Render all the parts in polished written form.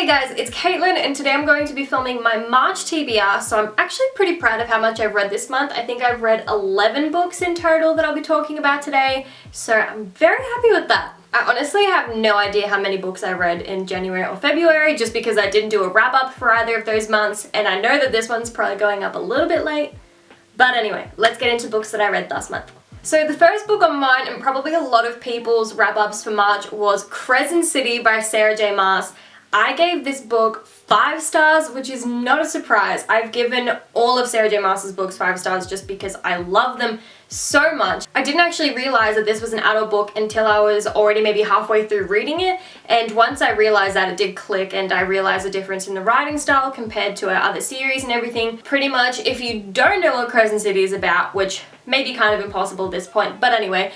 Hey guys, it's Caitlin and today I'm going to be filming my March TBR, so I'm actually pretty proud of how much I've read this month. I think I've read 11 books in total that I'll be talking about today, so I'm very happy with that. I honestly have no idea how many books I read in January or February just because I didn't do a wrap up for either of those months, and I know that this one's probably going up a little bit late. But anyway, let's get into books that I read last month. So the first book on mine, and probably a lot of people's wrap-ups for March, was Crescent City by Sarah J Maas. I gave this book 5 stars, which is not a surprise. I've given all of Sarah J Maas's books 5 stars just because I love them so much. I didn't actually realize that this was an adult book until I was already maybe halfway through reading it, and once I realized that, it did click and I realized the difference in the writing style compared to our other series and everything. Pretty much, if you don't know what Crescent City is about, which may be kind of impossible at this point, but anyway,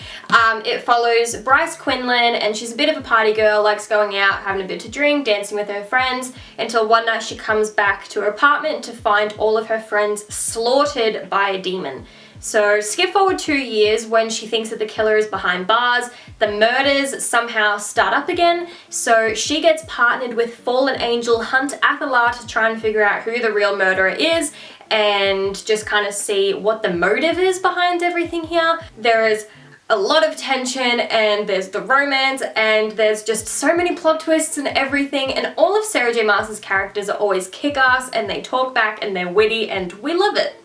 it follows Bryce Quinlan, and she's a bit of a party girl, likes going out, having a bit to drink, dancing with her friends, until one night she comes back to her apartment to find all of her friends slaughtered by a demon. So skip forward 2 years when she thinks that the killer is behind bars, the murders somehow start up again, so she gets partnered with fallen angel Hunt Athalar to try and figure out who the real murderer is and just kind of see what the motive is behind everything here. There is a lot of tension, and there's the romance, and there's just so many plot twists and everything, and all of Sarah J Maas's characters are always kick-ass and they talk back and they're witty and we love it.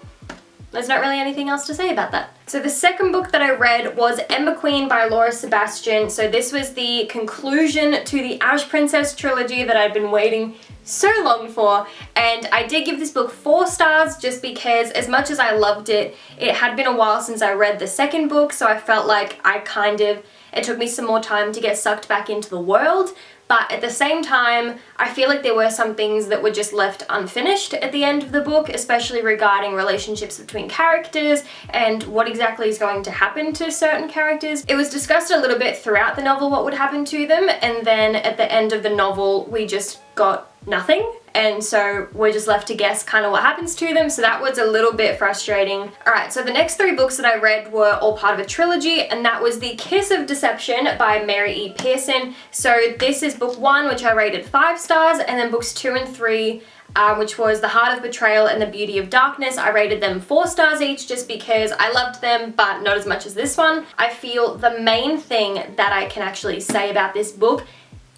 There's not really anything else to say about that. So the second book that I read was Ember Queen by Laura Sebastian. So this was the conclusion to the Ash Princess trilogy that I'd been waiting so long for, and I did give this book 4 stars just because, as much as I loved it, it had been a while since I read the second book, so I felt like it took me some more time to get sucked back into the world. But at the same time, I feel like there were some things that were just left unfinished at the end of the book, especially regarding relationships between characters and what exactly is going to happen to certain characters. It was discussed a little bit throughout the novel what would happen to them, and then at the end of the novel we just got nothing, and so we're just left to guess kind of what happens to them, so that was a little bit frustrating. Alright, so the next 3 books that I read were all part of a trilogy, and that was The Kiss of Deception by Mary E. Pearson. So this is book 1, which I rated 5 stars, and then books 2 and 3, which was The Heart of Betrayal and The Beauty of Darkness, I rated them 4 stars each just because I loved them, but not as much as this one. I feel the main thing that I can actually say about this book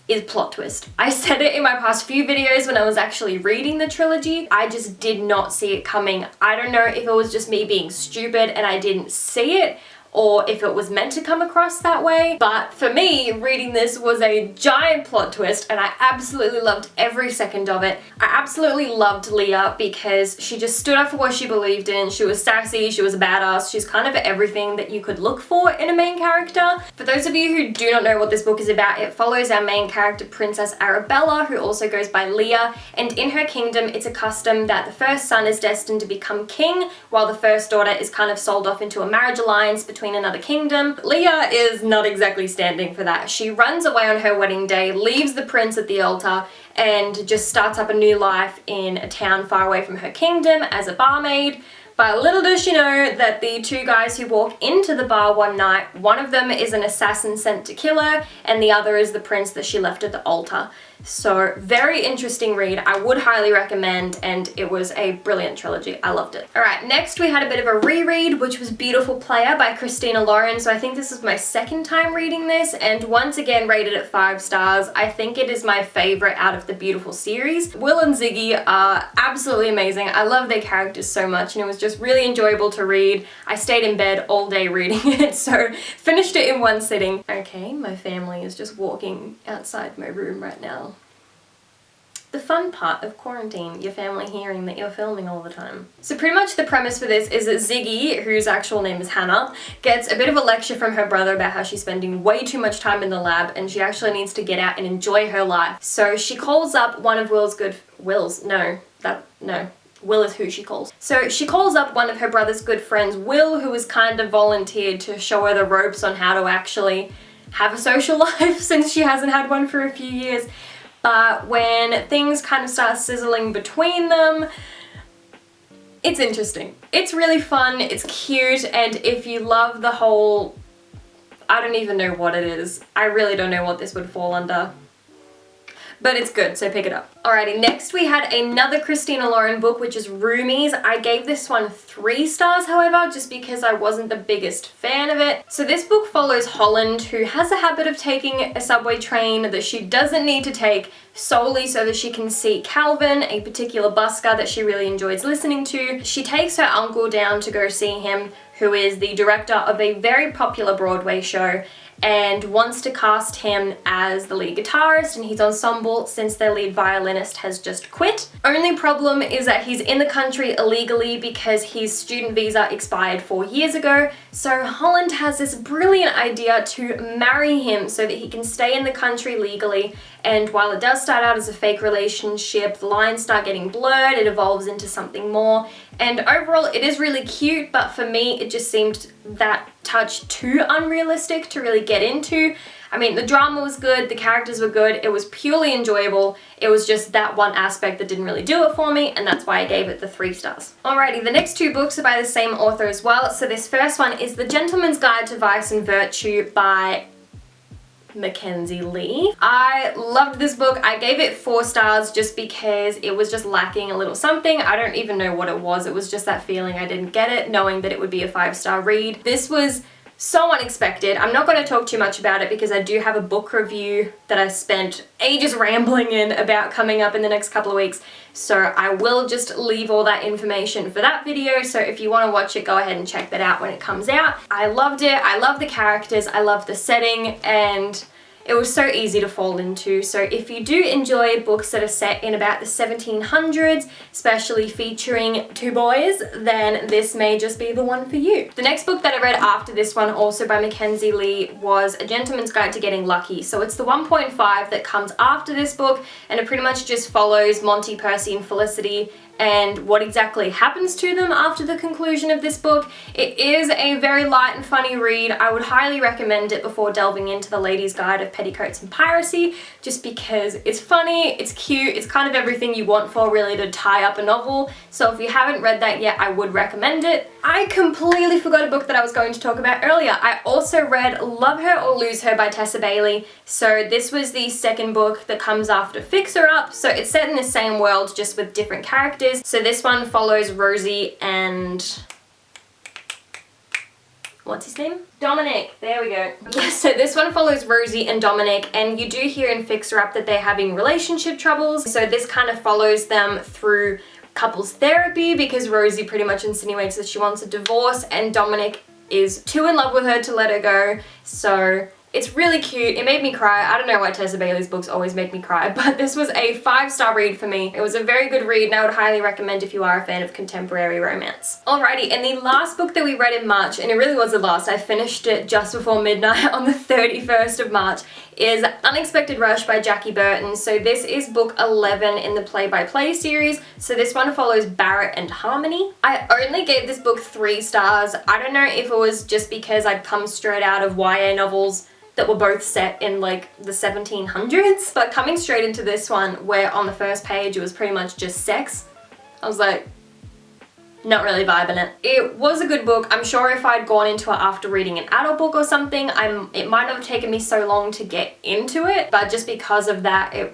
is plot twist. I said it in my past few videos when I was actually reading the trilogy. I just did not see it coming. I don't know if it was just me being stupid and I didn't see it, or if it was meant to come across that way, but for me, reading this was a giant plot twist and I absolutely loved every second of it. I absolutely loved Leah because she just stood up for what she believed in. She was sassy, she was a badass, she's kind of everything that you could look for in a main character. For those of you who do not know what this book is about, it follows our main character, Princess Arabella, who also goes by Leah, and in her kingdom it's a custom that the first son is destined to become king, while the first daughter is kind of sold off into a marriage alliance between another kingdom. Leah is not exactly standing for that. She runs away on her wedding day, leaves the prince at the altar, and just starts up a new life in a town far away from her kingdom as a barmaid. But little does she know that the 2 guys who walk into the bar one night, one of them is an assassin sent to kill her, and the other is the prince that she left at the altar. So very interesting read. I would highly recommend, and it was a brilliant trilogy. I loved it. Alright, next we had a bit of a reread, which was Beautiful Playa by Christina Lauren. So I think this is my second time reading this, and once again rated at 5 stars. I think it is my favorite out of the Beautiful series. Will and Ziggy are absolutely amazing. I love their characters so much, and it was just really enjoyable to read. I stayed in bed all day reading it, so finished it in one sitting. Okay, my family is just walking outside my room right now. The fun part of quarantine, your family hearing that you're filming all the time. So pretty much the premise for this is that Ziggy, whose actual name is Hannah, gets a bit of a lecture from her brother about how she's spending way too much time in the lab and she actually needs to get out and enjoy her life. So she calls up one of Will is who she calls. So she calls up one of her brother's good friends, Will, who has kind of volunteered to show her the ropes on how to actually have a social life since she hasn't had one for a few years. But when things kind of start sizzling between them, it's interesting. It's really fun, it's cute, and if you love the whole, I don't even know what it is. I really don't know what this would fall under. but it's good, so pick it up. Alrighty, next we had another Christina Lauren book, which is Roomies. I gave this one 3 stars, however, just because I wasn't the biggest fan of it. So this book follows Holland, who has a habit of taking a subway train that she doesn't need to take solely so that she can see Calvin, a particular busker that she really enjoys listening to. She takes her uncle down to go see him, who is the director of a very popular Broadway show, and wants to cast him as the lead guitarist in his ensemble since their lead violinist has just quit. Only problem is that he's in the country illegally because his student visa expired 4 years ago, so Holland has this brilliant idea to marry him so that he can stay in the country legally. And while it does start out as a fake relationship, the lines start getting blurred, it evolves into something more. And overall, it is really cute, but for me, it just seemed that touch too unrealistic to really get into. I mean, the drama was good, the characters were good, it was purely enjoyable. It was just that one aspect that didn't really do it for me, and that's why I gave it the 3 stars. Alrighty, the next 2 books are by the same author as well. So this first one is The Gentleman's Guide to Vice and Virtue by McKenzie Lee. I loved this book. I gave it 4 stars just because it was just lacking a little something. I don't even know what it was. It was just that feeling I didn't get it, knowing that it would be a 5-star read. This was so unexpected. I'm not going to talk too much about it because I do have a book review that I spent ages rambling in about coming up in the next couple of weeks. So I will just leave all that information for that video. So if you want to watch it, go ahead and check that out when it comes out. I loved it. I love the characters. I love the setting, and it was so easy to fall into. So if you do enjoy books that are set in about the 1700s, especially featuring 2 boys, then this may just be the one for you. The next book that I read after this one, also by McKenzie Lee, was A Gentleman's Guide to Getting Lucky. So it's the 1.5 that comes after this book, and it pretty much just follows Monty, Percy, and Felicity and what exactly happens to them after the conclusion of this book. It is a very light and funny read. I would highly recommend it before delving into The Lady's Guide of Petticoats and Piracy, just because it's funny, it's cute, it's kind of everything you want for really to tie up a novel. So if you haven't read that yet, I would recommend it. I completely forgot a book that I was going to talk about earlier. I also read Love Her or Lose Her by Tessa Bailey. So this was the second book that comes after Fixer Up. So it's set in the same world, just with different characters. So this one follows Rosie and what's his name? Dominic, there we go. Yeah, so this one follows Rosie and Dominic, and you do hear in Fixer Up that they're having relationship troubles. So this kind of follows them through couples therapy because Rosie pretty much insinuates that she wants a divorce and Dominic is too in love with her to let her go. So it's really cute. It made me cry. I don't know why Tessa Bailey's books always make me cry, but this was a 5-star read for me. It was a very good read, and I would highly recommend if you are a fan of contemporary romance. Alrighty, and the last book that we read in March, and it really was the last, I finished it just before midnight on the 31st of March, is Unexpected Rush by Jackie Burton. So this is book 11 in the Play-by-Play series. So this one follows Barrett and Harmony. I only gave this book 3 stars. I don't know if it was just because I'd come straight out of YA novels that were both set in like the 1700s, but coming straight into this one where on the first page it was pretty much just sex, I was like, not really vibing it. It was a good book. I'm sure if I'd gone into it after reading an adult book or something, it might not have taken me so long to get into it, but just because of that,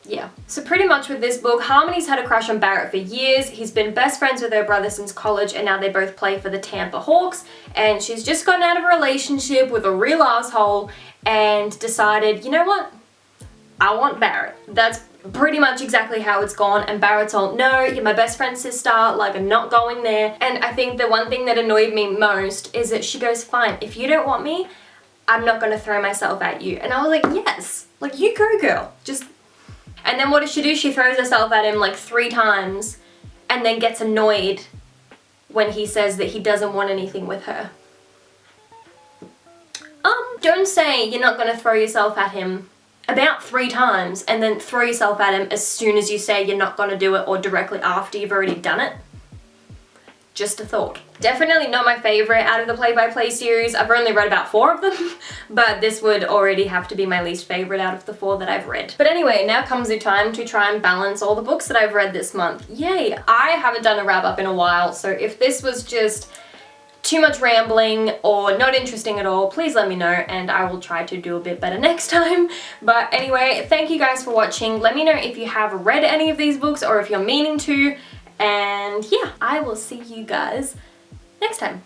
yeah. So pretty much with this book, Harmony's had a crush on Barrett for years. He's been best friends with her brother since college, and now they both play for the Tampa Hawks, and she's just gotten out of a relationship with a real asshole and decided, you know what? I want Barrett. That's pretty much exactly how it's gone, and Barrett's all, no, you're my best friend's sister, like I'm not going there. And I think the one thing that annoyed me most is that she goes, fine, if you don't want me, I'm not gonna throw myself at you. And I was like, yes, like you go girl, just. And then what does she do? She throws herself at him like 3 times and then gets annoyed when he says that he doesn't want anything with her. Don't say you're not going to throw yourself at him about 3 times and then throw yourself at him as soon as you say you're not going to do it or directly after you've already done it. Just a thought. Definitely not my favorite out of the Play-by-Play series. I've only read about 4 of them, but this would already have to be my least favorite out of the 4 that I've read. But anyway, now comes the time to try and balance all the books that I've read this month. Yay! I haven't done a wrap-up in a while, so if this was just too much rambling or not interesting at all, please let me know and I will try to do a bit better next time. But anyway, thank you guys for watching. Let me know if you have read any of these books or if you're meaning to. And yeah, I will see you guys next time.